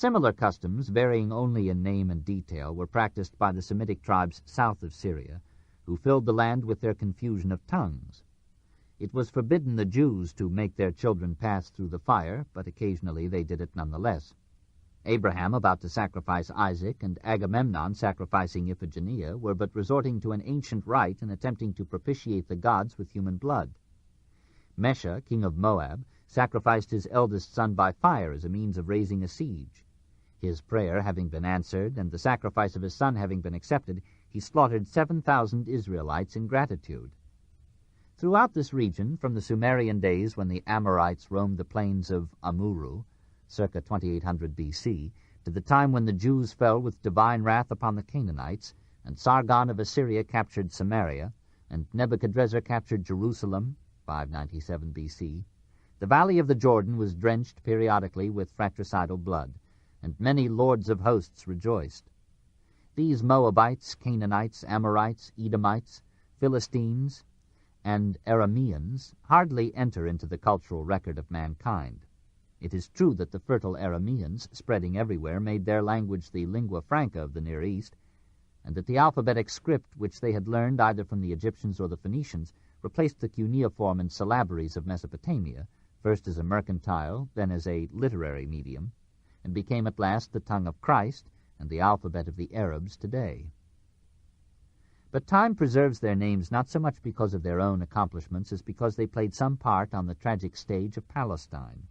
Similar customs, varying only in name and detail, were practiced by the Semitic tribes south of Syria, who filled the land with their confusion of tongues. It was forbidden the Jews to make their children pass through the fire, but occasionally they did it nonetheless. Abraham about to sacrifice Isaac and Agamemnon sacrificing Iphigenia were but resorting to an ancient rite and attempting to propitiate the gods with human blood. Mesha, king of Moab, sacrificed his eldest son by fire as a means of raising a siege. His prayer having been answered and the sacrifice of his son having been accepted, he slaughtered 7,000 Israelites in gratitude. Throughout this region, from the Sumerian days when the Amorites roamed the plains of Amuru, circa 2800 B.C., to the time when the Jews fell with divine wrath upon the Canaanites, and Sargon of Assyria captured Samaria, and Nebuchadrezzar captured Jerusalem, 597 B.C., the valley of the Jordan was drenched periodically with fratricidal blood, and many lords of hosts rejoiced. These Moabites, Canaanites, Amorites, Edomites, Philistines, and Arameans hardly enter into the cultural record of mankind. It is true that the fertile Arameans, spreading everywhere, made their language the lingua franca of the Near East, and that the alphabetic script which they had learned either from the Egyptians or the Phoenicians replaced the cuneiform and syllabaries of Mesopotamia, first as a mercantile, then as a literary medium, and became at last the tongue of Christ and the alphabet of the Arabs today. But time preserves their names not so much because of their own accomplishments as because they played some part on the tragic stage of Palestine.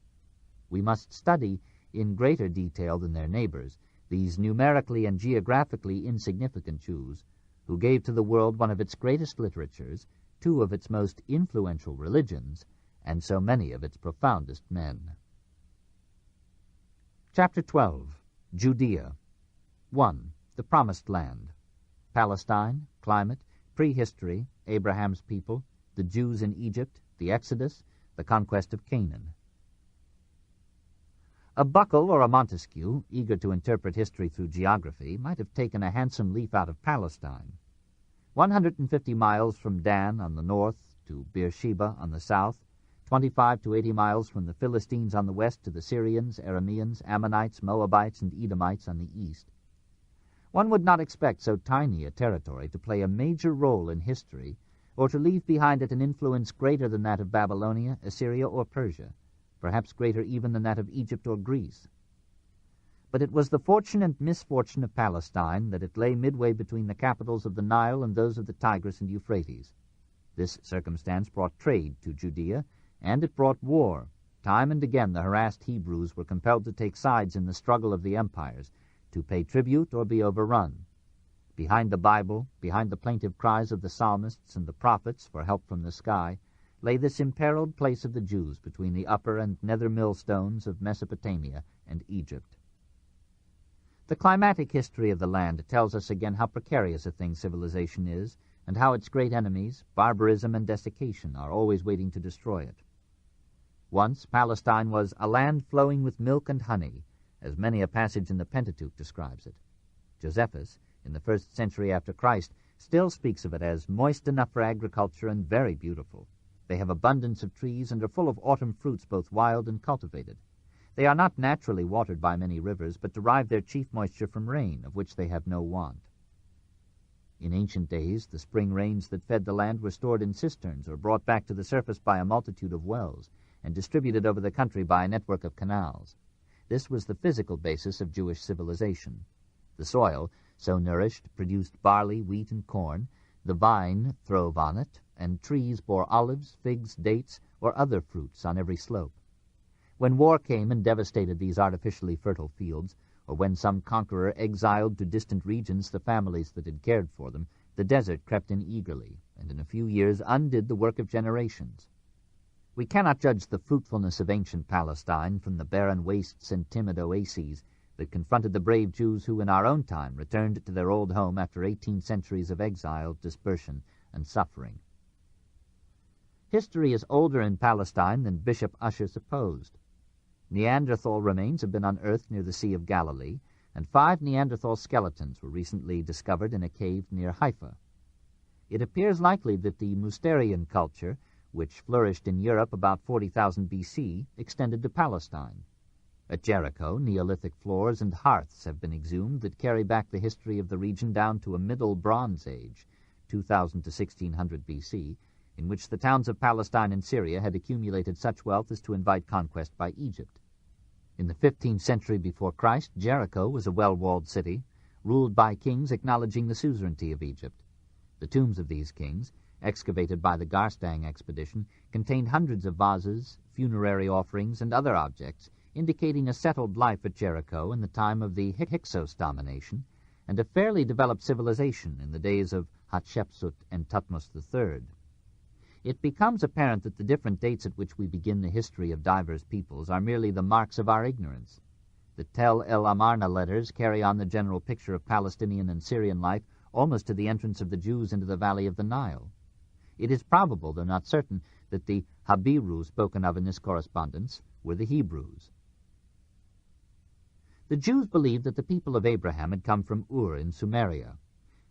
We must study, in greater detail than their neighbors, these numerically and geographically insignificant Jews, who gave to the world one of its greatest literatures, two of its most influential religions, and so many of its profoundest men. Chapter 12. Judea. 1. The Promised Land. Palestine, climate, prehistory, Abraham's people, the Jews in Egypt, the Exodus, the conquest of Canaan. A Buckle or a Montesquieu, eager to interpret history through geography, might have taken a handsome leaf out of Palestine. 150 miles from Dan on the north to Beersheba on the south, 25 to 80 miles from the Philistines on the west to the Syrians, Arameans, Ammonites, Moabites, and Edomites on the east. One would not expect so tiny a territory to play a major role in history, or to leave behind it an influence greater than that of Babylonia, Assyria, or Persia, perhaps greater even than that of Egypt or Greece. But it was the fortune and misfortune of Palestine that it lay midway between the capitals of the Nile and those of the Tigris and Euphrates. This circumstance brought trade to Judea, and it brought war. Time and again the harassed Hebrews were compelled to take sides in the struggle of the empires, to pay tribute or be overrun. Behind the Bible, behind the plaintive cries of the psalmists and the prophets for help from the sky, lay this imperiled place of the Jews between the upper and nether millstones of Mesopotamia and Egypt. The climatic history of the land tells us again how precarious a thing civilization is, and how its great enemies, barbarism and desiccation, are always waiting to destroy it. Once Palestine was a land flowing with milk and honey, as many a passage in the Pentateuch describes it. Josephus, in the 1st century after Christ, still speaks of it as moist enough for agriculture and very beautiful. They have abundance of trees and are full of autumn fruits, both wild and cultivated. They are not naturally watered by many rivers, but derive their chief moisture from rain, of which they have no want. In ancient days, the spring rains that fed the land were stored in cisterns or brought back to the surface by a multitude of wells, and distributed over the country by a network of canals. This was the physical basis of Jewish civilization. The soil, so nourished, produced barley, wheat, and corn. The vine throve on it, and trees bore olives, figs, dates, or other fruits on every slope. When war came and devastated these artificially fertile fields, or when some conqueror exiled to distant regions the families that had cared for them, the desert crept in eagerly, and in a few years undid the work of generations. We cannot judge the fruitfulness of ancient Palestine from the barren wastes and timid oases that confronted the brave Jews who in our own time returned to their old home after 18 centuries of exile, dispersion, and suffering. History is older in Palestine than Bishop Ussher supposed. Neanderthal remains have been unearthed near the Sea of Galilee, and 5 Neanderthal skeletons were recently discovered in a cave near Haifa. It appears likely that the Mousterian culture, which flourished in Europe about 40,000 B.C., extended to Palestine. At Jericho, Neolithic floors and hearths have been exhumed that carry back the history of the region down to a Middle Bronze Age, 2000 to 1600 BC, in which the towns of Palestine and Syria had accumulated such wealth as to invite conquest by Egypt. In the 15th century before Christ, Jericho was a well-walled city, ruled by kings acknowledging the suzerainty of Egypt. The tombs of these kings, excavated by the Garstang expedition, contained hundreds of vases, funerary offerings, and other objects, indicating a settled life at Jericho in the time of the Hyksos domination, and a fairly developed civilization in the days of Hatshepsut and Thutmose III. It becomes apparent that the different dates at which we begin the history of diverse peoples are merely the marks of our ignorance. The Tel El Amarna letters carry on the general picture of Palestinian and Syrian life almost to the entrance of the Jews into the valley of the Nile. It is probable, though not certain, that the Habiru spoken of in this correspondence were the Hebrews. The Jews believed that the people of Abraham had come from Ur in Sumeria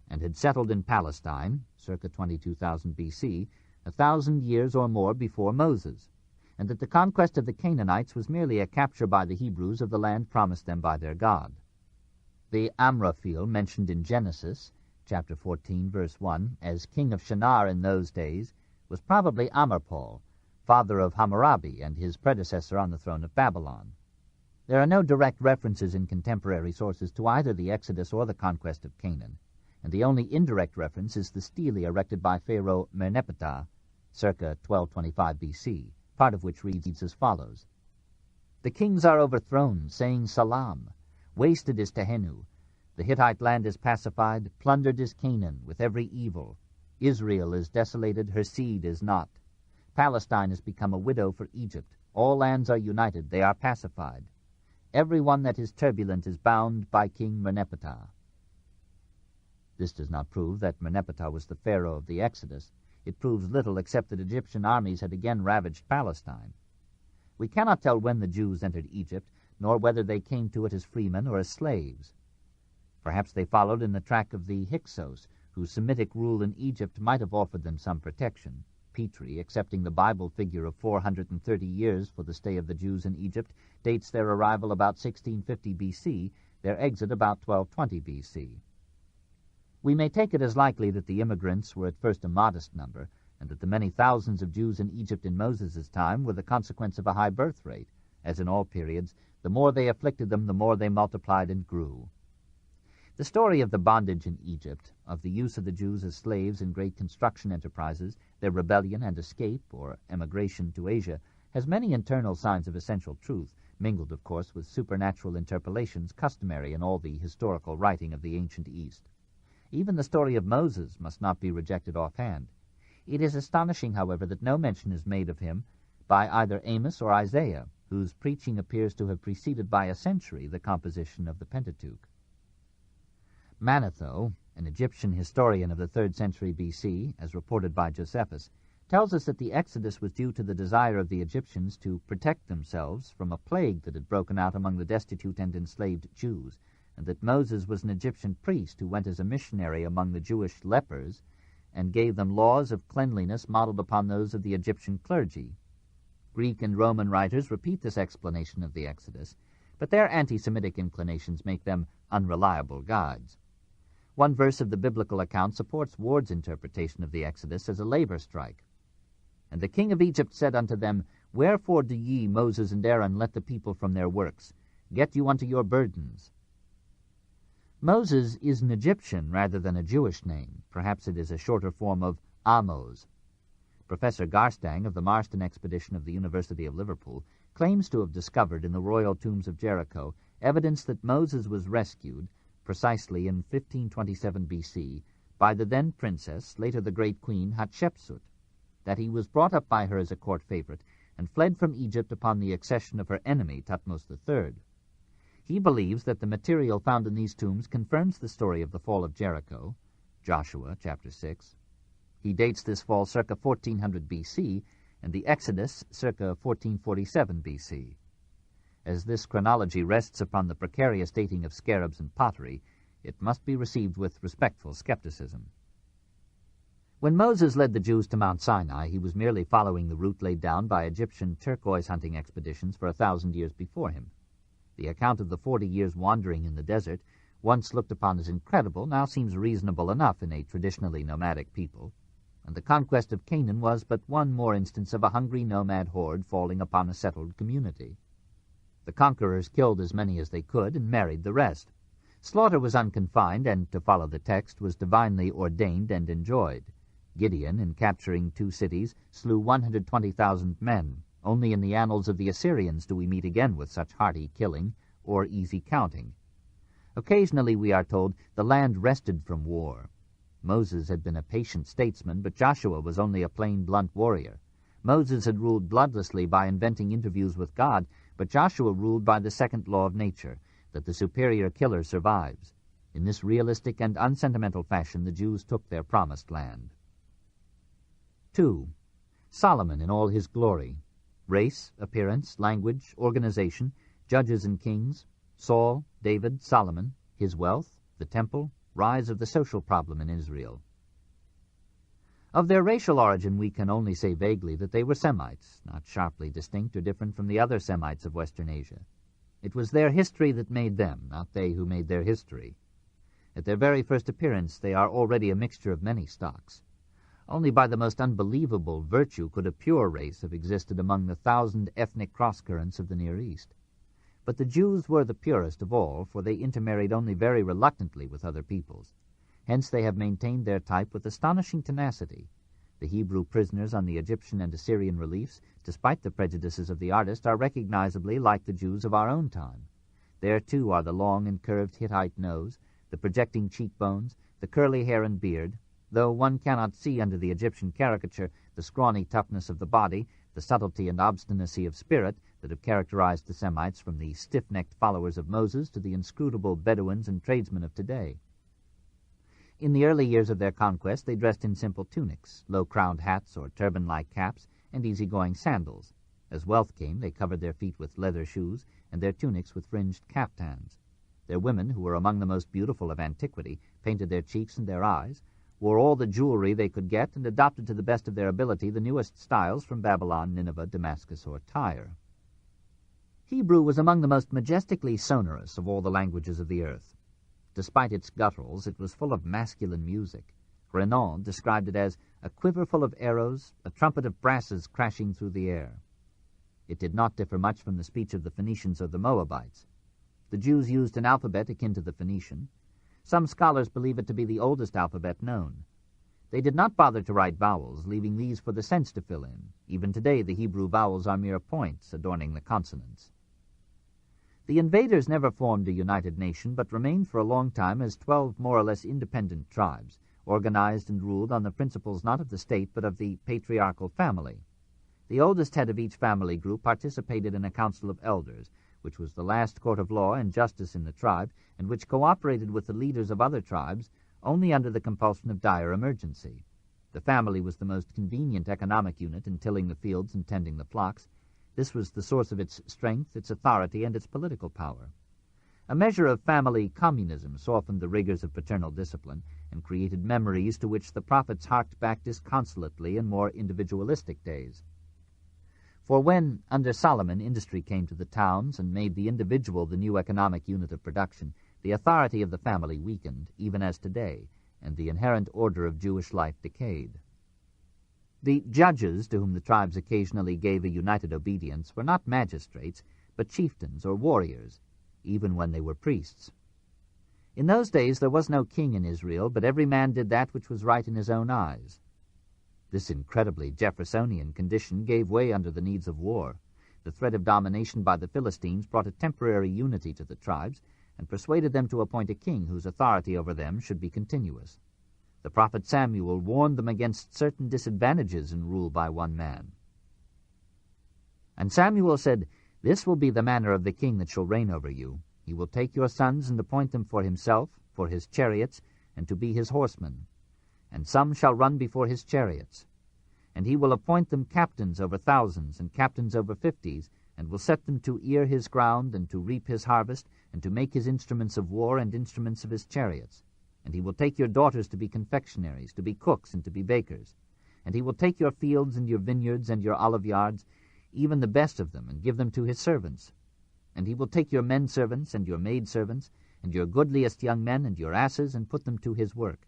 and had settled in Palestine, circa 22,000 BC, 1,000 years or more before Moses, and that the conquest of the Canaanites was merely a capture by the Hebrews of the land promised them by their God. The Amraphel mentioned in Genesis, chapter 14, verse 1, as king of Shinar in those days, was probably Amarpal, father of Hammurabi and his predecessor on the throne of Babylon. There are no direct references in contemporary sources to either the Exodus or the conquest of Canaan, and the only indirect reference is the stele erected by Pharaoh Merneptah, circa 1225 BC, part of which reads as follows: "The kings are overthrown, saying Salam. Wasted is Tehenu. The Hittite land is pacified, plundered is Canaan, with every evil. Israel is desolated, her seed is not. Palestine has become a widow for Egypt. All lands are united, they are pacified. Every one that is turbulent is bound by King Merneptah." This does not prove that Merneptah was the pharaoh of the Exodus. It proves little except that Egyptian armies had again ravaged Palestine. We cannot tell when the Jews entered Egypt, nor whether they came to it as freemen or as slaves. Perhaps they followed in the track of the Hyksos, whose Semitic rule in Egypt might have offered them some protection. Petrie, accepting the Bible figure of 430 years for the stay of the Jews in Egypt, dates their arrival about 1650 BC, their exit about 1220 BC. We may take it as likely that the immigrants were at first a modest number, and that the many thousands of Jews in Egypt in Moses' time were the consequence of a high birth rate. As in all periods, the more they afflicted them, the more they multiplied and grew. The story of the bondage in Egypt, of the use of the Jews as slaves in great construction enterprises, their rebellion and escape, or emigration to Asia, has many internal signs of essential truth, mingled, of course, with supernatural interpolations customary in all the historical writing of the ancient East. Even the story of Moses must not be rejected offhand. It is astonishing, however, that no mention is made of him by either Amos or Isaiah, whose preaching appears to have preceded by a century the composition of the Pentateuch. Manetho, an Egyptian historian of the 3rd century BC, as reported by Josephus, tells us that the Exodus was due to the desire of the Egyptians to protect themselves from a plague that had broken out among the destitute and enslaved Jews, and that Moses was an Egyptian priest who went as a missionary among the Jewish lepers and gave them laws of cleanliness modeled upon those of the Egyptian clergy. Greek and Roman writers repeat this explanation of the Exodus, but their anti-Semitic inclinations make them unreliable guides. One verse of the biblical account supports Ward's interpretation of the Exodus as a labor strike. "And the king of Egypt said unto them, Wherefore do ye, Moses and Aaron, let the people from their works? Get you unto your burdens." Moses is an Egyptian rather than a Jewish name. Perhaps it is a shorter form of Amos. Professor Garstang of the Marston expedition of the University of Liverpool claims to have discovered in the royal tombs of Jericho evidence that Moses was rescued, precisely in 1527 BC, by the then princess, later the great queen Hatshepsut, that he was brought up by her as a court favorite and fled from Egypt upon the accession of her enemy Thutmose III. He believes that the material found in these tombs confirms the story of the fall of Jericho, Joshua chapter 6. He dates this fall circa 1400 BC and the Exodus circa 1447 BC. As this chronology rests upon the precarious dating of scarabs and pottery, it must be received with respectful skepticism. When Moses led the Jews to Mount Sinai, he was merely following the route laid down by Egyptian turquoise hunting expeditions for 1,000 years before him. The account of the 40 years' wandering in the desert, once looked upon as incredible, now seems reasonable enough in a traditionally nomadic people, and the conquest of Canaan was but one more instance of a hungry nomad horde falling upon a settled community. The conquerors killed as many as they could and married the rest. Slaughter was unconfined and, to follow the text, was divinely ordained and enjoyed. Gideon, in capturing 2 cities, slew 120,000 men. Only in the annals of the Assyrians do we meet again with such hearty killing or easy counting. Occasionally, we are told, the land rested from war. Moses had been a patient statesman, but Joshua was only a plain, blunt warrior. Moses had ruled bloodlessly by inventing interviews with God, but Joshua ruled by the second law of nature, that the superior killer survives. In this realistic and unsentimental fashion, the Jews took their promised land. 2. Solomon in all his glory. Race, appearance, language, organization, judges and kings, Saul, David, Solomon, his wealth, the temple, rise of the social problem in Israel. Of their racial origin we can only say vaguely that they were Semites, not sharply distinct or different from the other Semites of Western Asia. It was their history that made them, not they who made their history. At their very first appearance they are already a mixture of many stocks. Only by the most unbelievable virtue could a pure race have existed among the 1,000 ethnic cross-currents of the Near East. But the Jews were the purest of all, for they intermarried only very reluctantly with other peoples. Hence they have maintained their type with astonishing tenacity. The Hebrew prisoners on the Egyptian and Assyrian reliefs, despite the prejudices of the artist, are recognizably like the Jews of our own time. There, too, are the long and curved Hittite nose, the projecting cheekbones, the curly hair and beard, though one cannot see under the Egyptian caricature the scrawny toughness of the body, the subtlety and obstinacy of spirit that have characterized the Semites from the stiff-necked followers of Moses to the inscrutable Bedouins and tradesmen of today. In the early years of their conquest they dressed in simple tunics, low-crowned hats or turban-like caps, and easy-going sandals. As wealth came, they covered their feet with leather shoes and their tunics with fringed caftans. Their women, who were among the most beautiful of antiquity, painted their cheeks and their eyes, wore all the jewelry they could get, and adopted to the best of their ability the newest styles from Babylon, Nineveh, Damascus, or Tyre. Hebrew was among the most majestically sonorous of all the languages of the earth. Despite its gutturals, it was full of masculine music. Renan described it as a quiver full of arrows, a trumpet of brasses crashing through the air. It did not differ much from the speech of the Phoenicians or the Moabites. The Jews used an alphabet akin to the Phoenician. Some scholars believe it to be the oldest alphabet known. They did not bother to write vowels, leaving these for the sense to fill in. Even today the Hebrew vowels are mere points adorning the consonants. The invaders never formed a united nation, but remained for a long time as 12 more or less independent tribes, organized and ruled on the principles not of the state but of the patriarchal family. The oldest head of each family group participated in a council of elders, which was the last court of law and justice in the tribe, and which cooperated with the leaders of other tribes only under the compulsion of dire emergency. The family was the most convenient economic unit in tilling the fields and tending the flocks. This was the source of its strength, its authority, and its political power. A measure of family communism softened the rigors of paternal discipline and created memories to which the prophets harked back disconsolately in more individualistic days. For when, under Solomon, industry came to the towns and made the individual the new economic unit of production, the authority of the family weakened, even as today, and the inherent order of Jewish life decayed. The judges, to whom the tribes occasionally gave a united obedience, were not magistrates, but chieftains or warriors, even when they were priests. In those days there was no king in Israel, but every man did that which was right in his own eyes. This incredibly Jeffersonian condition gave way under the needs of war. The threat of domination by the Philistines brought a temporary unity to the tribes and persuaded them to appoint a king whose authority over them should be continuous. The prophet Samuel warned them against certain disadvantages in rule by one man. And Samuel said, "This will be the manner of the king that shall reign over you. He will take your sons and appoint them for himself, for his chariots, and to be his horsemen. And some shall run before his chariots. And he will appoint them captains over thousands and captains over 50s, and will set them to ear his ground and to reap his harvest, and to make his instruments of war and instruments of his chariots. And he will take your daughters to be confectionaries, to be cooks, and to be bakers. And he will take your fields and your vineyards and your olive yards, even the best of them, and give them to his servants. And he will take your men-servants and your maid-servants, and your goodliest young men and your asses, and put them to his work.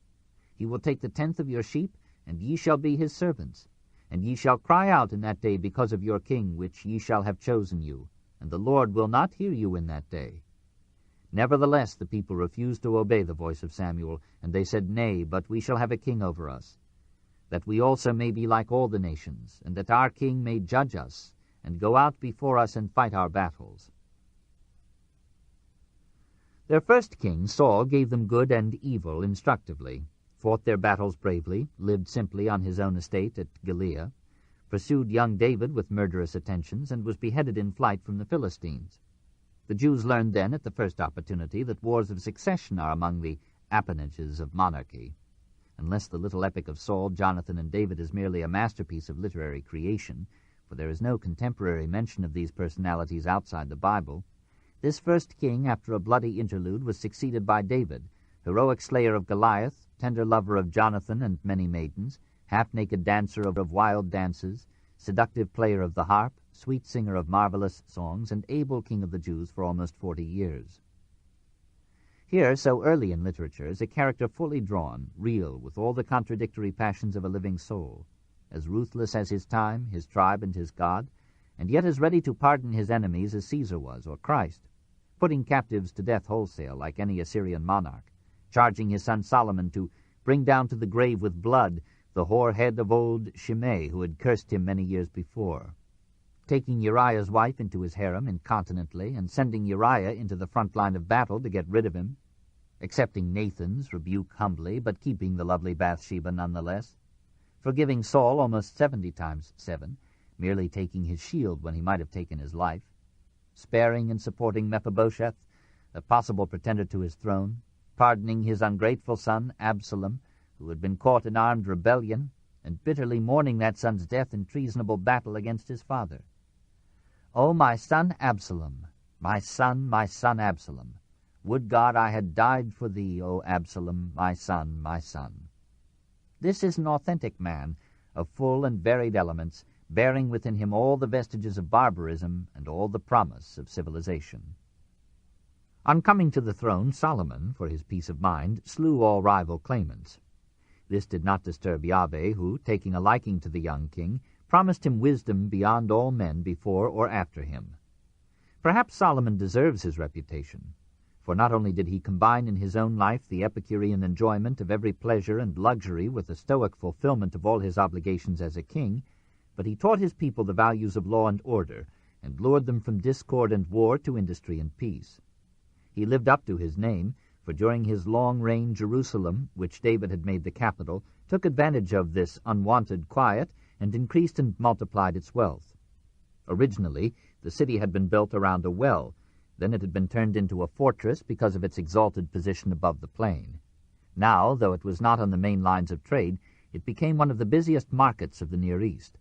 He will take the 10th of your sheep, and ye shall be his servants. And ye shall cry out in that day because of your king, which ye shall have chosen you, and the Lord will not hear you in that day. Nevertheless the people refused to obey the voice of Samuel, and they said, Nay, but we shall have a king over us, that we also may be like all the nations, and that our king may judge us, and go out before us and fight our battles. Their first king, Saul, gave them good and evil instructively, fought their battles bravely, lived simply on his own estate at Gilead, pursued young David with murderous attentions, and was beheaded in flight from the Philistines. The Jews learned then, at the first opportunity, that wars of succession are among the appanages of monarchy. Unless the little epic of Saul, Jonathan, and David is merely a masterpiece of literary creation, for there is no contemporary mention of these personalities outside the Bible, this first king, after a bloody interlude, was succeeded by David, heroic slayer of Goliath, tender lover of Jonathan and many maidens, half-naked dancer of wild dances, seductive player of the harp, sweet singer of marvelous songs, and able king of the Jews for almost 40 years. Here, so early in literature, is a character fully drawn, real, with all the contradictory passions of a living soul, as ruthless as his time, his tribe, and his God, and yet as ready to pardon his enemies as Caesar was, or Christ, putting captives to death wholesale like any Assyrian monarch, charging his son Solomon to bring down to the grave with blood the hoar head of old Shimei, who had cursed him many years before, taking Uriah's wife into his harem incontinently, and sending Uriah into the front line of battle to get rid of him, accepting Nathan's rebuke humbly, but keeping the lovely Bathsheba nonetheless, forgiving Saul almost 70 times 7, merely taking his shield when he might have taken his life, sparing and supporting Mephibosheth, a possible pretender to his throne, pardoning his ungrateful son Absalom, who had been caught in armed rebellion, and bitterly mourning that son's death in treasonable battle against his father. O my son Absalom, my son Absalom, would God I had died for thee, O Absalom, my son, my son. This is an authentic man, of full and varied elements, bearing within him all the vestiges of barbarism and all the promise of civilization. On coming to the throne, Solomon, for his peace of mind, slew all rival claimants. This did not disturb Yahweh, who, taking a liking to the young king, promised him wisdom beyond all men before or after him. Perhaps Solomon deserves his reputation, for not only did he combine in his own life the Epicurean enjoyment of every pleasure and luxury with the stoic fulfillment of all his obligations as a king, but he taught his people the values of law and order, and lured them from discord and war to industry and peace. He lived up to his name, for during his long reign Jerusalem, which David had made the capital, took advantage of this unwonted quiet and increased and multiplied its wealth. Originally, the city had been built around a well. Then it had been turned into a fortress because of its exalted position above the plain. Now, though it was not on the main lines of trade, it became one of the busiest markets of the Near East.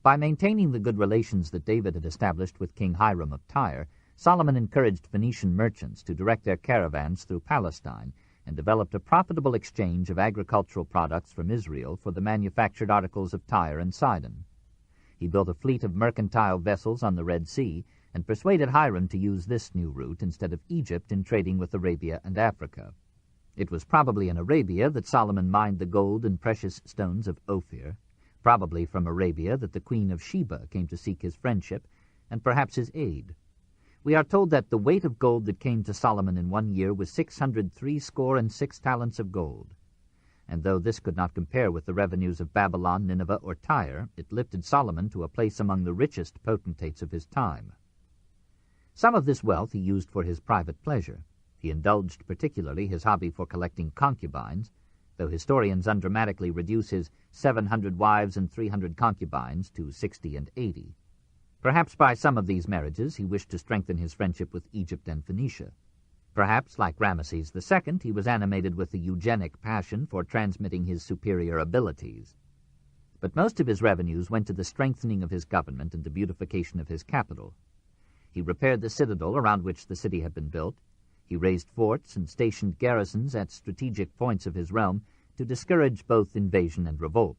By maintaining the good relations that David had established with King Hiram of Tyre, Solomon encouraged Phoenician merchants to direct their caravans through Palestine and developed a profitable exchange of agricultural products from Israel for the manufactured articles of Tyre and Sidon. He built a fleet of mercantile vessels on the Red Sea and persuaded Hiram to use this new route instead of Egypt in trading with Arabia and Africa. It was probably in Arabia that Solomon mined the gold and precious stones of Ophir, probably from Arabia that the Queen of Sheba came to seek his friendship, and perhaps his aid. We are told that the weight of gold that came to Solomon in 1 year was 666 talents of gold. And though this could not compare with the revenues of Babylon, Nineveh, or Tyre, it lifted Solomon to a place among the richest potentates of his time. Some of this wealth he used for his private pleasure. He indulged particularly his hobby for collecting concubines, though historians undramatically reduce his 700 wives and 300 concubines to 60 and 80. Perhaps by some of these marriages he wished to strengthen his friendship with Egypt and Phoenicia. Perhaps, like Ramesses II, he was animated with the eugenic passion for transmitting his superior abilities. But most of his revenues went to the strengthening of his government and the beautification of his capital. He repaired the citadel around which the city had been built. He raised forts and stationed garrisons at strategic points of his realm to discourage both invasion and revolt.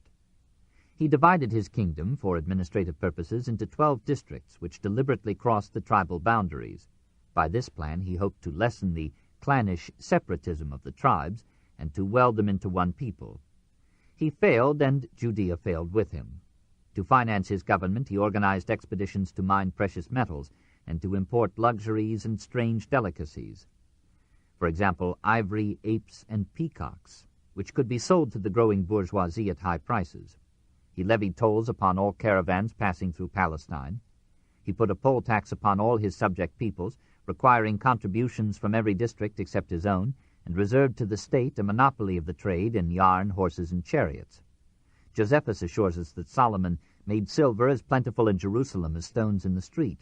He divided his kingdom for administrative purposes into 12 districts which deliberately crossed the tribal boundaries. By this plan he hoped to lessen the clannish separatism of the tribes and to weld them into one people. He failed, and Judea failed with him. To finance his government he organized expeditions to mine precious metals and to import luxuries and strange delicacies. For example, ivory, apes, and peacocks, which could be sold to the growing bourgeoisie at high prices. He levied tolls upon all caravans passing through Palestine. He put a poll tax upon all his subject peoples, requiring contributions from every district except his own, and reserved to the state a monopoly of the trade in yarn, horses, and chariots. Josephus assures us that Solomon made silver as plentiful in Jerusalem as stones in the street.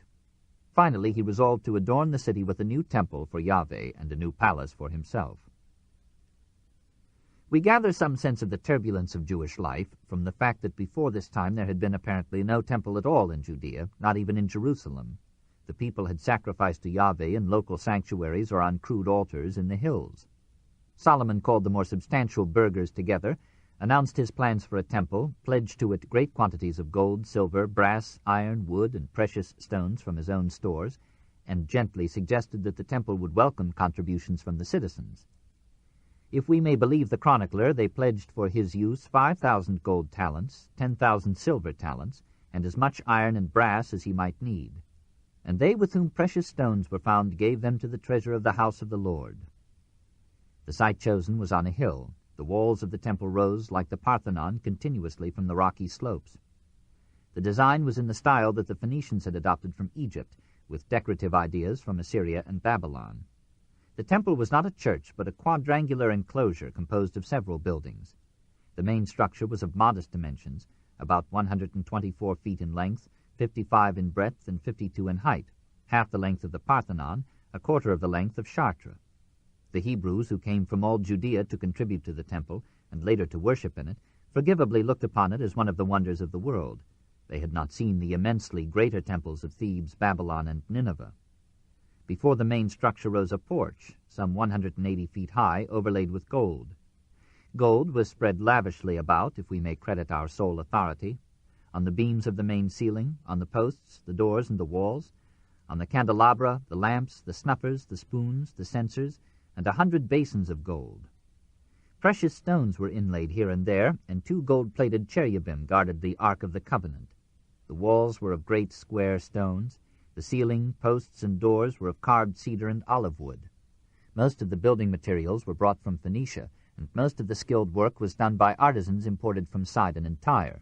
Finally, he resolved to adorn the city with a new temple for Yahweh and a new palace for himself. We gather some sense of the turbulence of Jewish life from the fact that before this time there had been apparently no temple at all in Judea, not even in Jerusalem. The people had sacrificed to Yahweh in local sanctuaries or on crude altars in the hills. Solomon called the more substantial burghers together, announced his plans for a temple, pledged to it great quantities of gold, silver, brass, iron, wood, and precious stones from his own stores, and gently suggested that the temple would welcome contributions from the citizens. If we may believe the chronicler, they pledged for his use 5,000 gold talents, 10,000 silver talents, and as much iron and brass as he might need. And they with whom precious stones were found gave them to the treasure of the house of the Lord. The site chosen was on a hill. The walls of the temple rose like the Parthenon continuously from the rocky slopes. The design was in the style that the Phoenicians had adopted from Egypt, with decorative ideas from Assyria and Babylon. The temple was not a church, but a quadrangular enclosure composed of several buildings. The main structure was of modest dimensions, about 124 feet in length, 55 in breadth, and 52 in height, half the length of the Parthenon, a quarter of the length of Chartres. The Hebrews, who came from all Judea to contribute to the temple, and later to worship in it, forgivably looked upon it as one of the wonders of the world. They had not seen the immensely greater temples of Thebes, Babylon, and Nineveh. Before the main structure rose a porch, some 180 feet high, overlaid with gold. Gold was spread lavishly about, if we may credit our sole authority, on the beams of the main ceiling, on the posts, the doors, and the walls, on the candelabra, the lamps, the snuffers, the spoons, the censers, and 100 basins of gold. Precious stones were inlaid here and there, and 2 gold-plated cherubim guarded the Ark of the Covenant. The walls were of great square stones. The ceiling, posts, and doors were of carved cedar and olive wood. Most of the building materials were brought from Phoenicia, and most of the skilled work was done by artisans imported from Sidon and Tyre.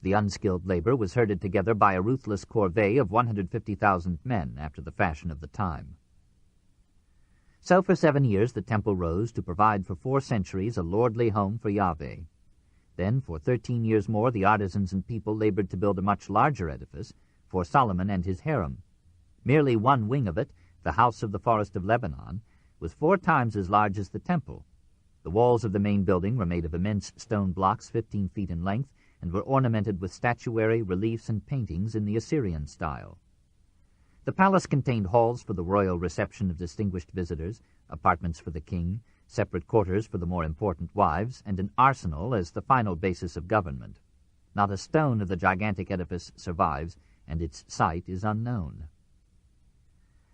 The unskilled labor was herded together by a ruthless corvée of 150,000 men after the fashion of the time. So for 7 years the temple rose to provide for 4 centuries a lordly home for Yahweh. Then for 13 years more the artisans and people labored to build a much larger edifice for Solomon and his harem. Merely one wing of it, the house of the Forest of Lebanon, was 4 times as large as the temple. The walls of the main building were made of immense stone blocks 15 feet in length and were ornamented with statuary, reliefs, and paintings in the Assyrian style. The palace contained halls for the royal reception of distinguished visitors, apartments for the king, separate quarters for the more important wives, and an arsenal as the final basis of government. Not a stone of the gigantic edifice survives, and its site is unknown.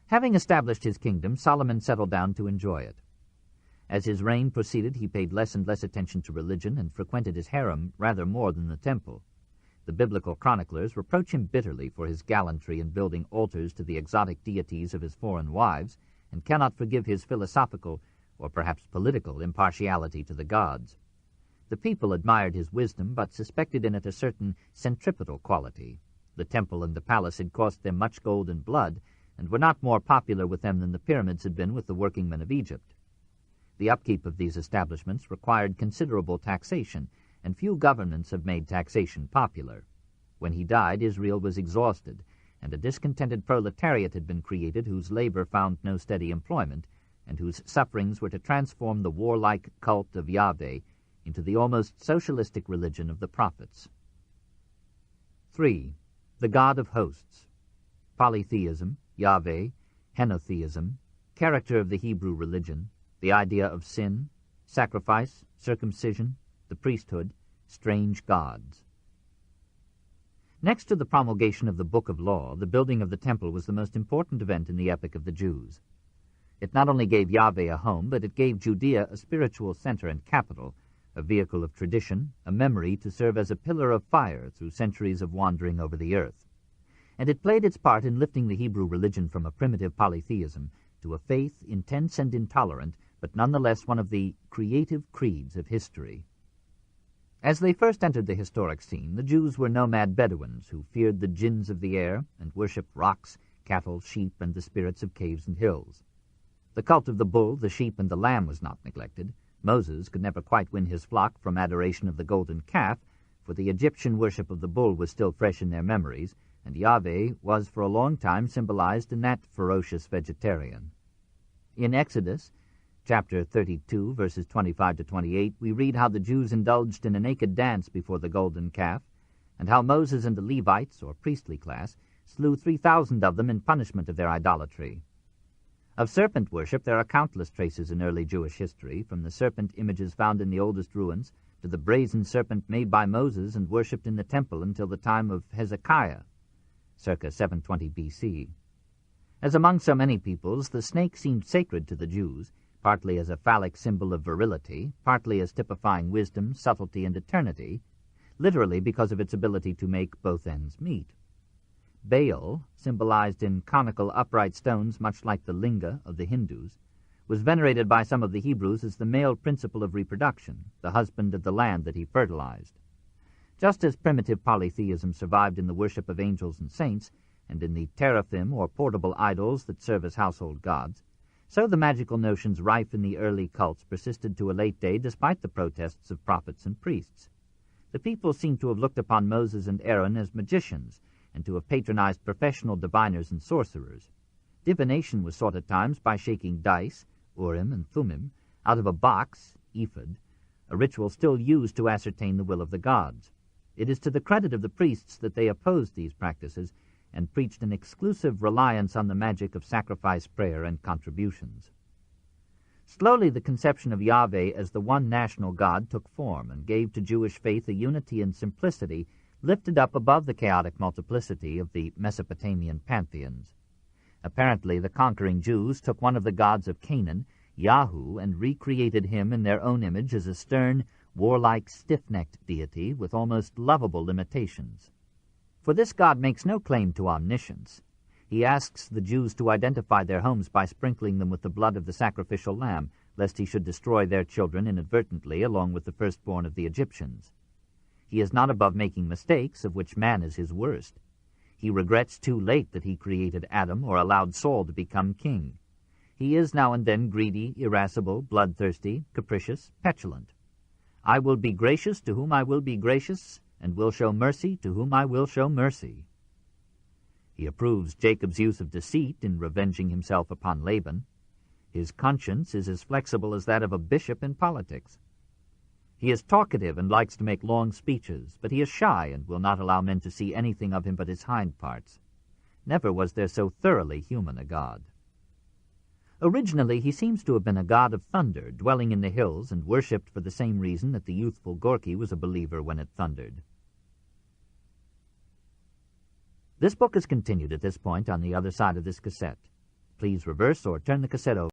Having established his kingdom, Solomon settled down to enjoy it. As his reign proceeded, he paid less and less attention to religion and frequented his harem rather more than the temple. The biblical chroniclers reproach him bitterly for his gallantry in building altars to the exotic deities of his foreign wives, and cannot forgive his philosophical, or perhaps political, impartiality to the gods. The people admired his wisdom, but suspected in it a certain centripetal quality. The temple and the palace had cost them much gold and blood, and were not more popular with them than the pyramids had been with the working men of Egypt. The upkeep of these establishments required considerable taxation, and few governments have made taxation popular. When he died, Israel was exhausted, and a discontented proletariat had been created whose labor found no steady employment, and whose sufferings were to transform the warlike cult of Yahweh into the almost socialistic religion of the prophets. 3. The God of Hosts. Polytheism, Yahweh, henotheism, character of the Hebrew religion, the idea of sin, sacrifice, circumcision, the priesthood, strange gods. Next to the promulgation of the Book of Law, the building of the temple was the most important event in the epic of the Jews. It not only gave Yahweh a home, but it gave Judea a spiritual center and capital, a vehicle of tradition, a memory to serve as a pillar of fire through centuries of wandering over the earth. And it played its part in lifting the Hebrew religion from a primitive polytheism to a faith intense and intolerant, but nonetheless one of the creative creeds of history. As they first entered the historic scene, the Jews were nomad Bedouins who feared the jinns of the air and worshipped rocks, cattle, sheep, and the spirits of caves and hills. The cult of the bull, the sheep, and the lamb was not neglected. Moses could never quite win his flock from adoration of the golden calf, for the Egyptian worship of the bull was still fresh in their memories, and Yahweh was for a long time symbolized in that ferocious vegetarian. In Exodus, chapter 32, verses 25 to 28, we read how the Jews indulged in a naked dance before the golden calf, and how Moses and the Levites, or priestly class, slew 3,000 of them in punishment of their idolatry. Of serpent worship there are countless traces in early Jewish history, from the serpent images found in the oldest ruins to the brazen serpent made by Moses and worshipped in the temple until the time of Hezekiah, circa 720 B.C. As among so many peoples, the snake seemed sacred to the Jews, partly as a phallic symbol of virility, partly as typifying wisdom, subtlety, and eternity, literally because of its ability to make both ends meet. Baal, symbolized in conical upright stones much like the linga of the Hindus, was venerated by some of the Hebrews as the male principle of reproduction, the husband of the land that he fertilized. Just as primitive polytheism survived in the worship of angels and saints, and in the teraphim or portable idols that serve as household gods, so the magical notions rife in the early cults persisted to a late day despite the protests of prophets and priests. The people seem to have looked upon Moses and Aaron as magicians, and to have patronized professional diviners and sorcerers. Divination was sought at times by shaking dice, Urim and Thummim, out of a box, ephod, a ritual still used to ascertain the will of the gods. It is to the credit of the priests that they opposed these practices and preached an exclusive reliance on the magic of sacrifice, prayer, and contributions. Slowly the conception of Yahweh as the one national God took form and gave to Jewish faith a unity and simplicity lifted up above the chaotic multiplicity of the Mesopotamian pantheons. Apparently the conquering Jews took one of the gods of Canaan, Yahu, and recreated him in their own image as a stern, warlike, stiff-necked deity with almost lovable limitations. For this God makes no claim to omniscience. He asks the Jews to identify their homes by sprinkling them with the blood of the sacrificial lamb, lest he should destroy their children inadvertently along with the firstborn of the Egyptians. He is not above making mistakes, of which man is his worst. He regrets too late that he created Adam or allowed Saul to become king. He is now and then greedy, irascible, bloodthirsty, capricious, petulant. I will be gracious to whom I will be gracious, and will show mercy to whom I will show mercy. He approves Jacob's use of deceit in revenging himself upon Laban. His conscience is as flexible as that of a bishop in politics. He is talkative and likes to make long speeches, but he is shy and will not allow men to see anything of him but his hind parts. Never was there so thoroughly human a god. Originally he seems to have been a god of thunder, dwelling in the hills and worshipped for the same reason that the youthful Gorky was a believer when it thundered. This book is continued at this point on the other side of this cassette. Please reverse or turn the cassette over.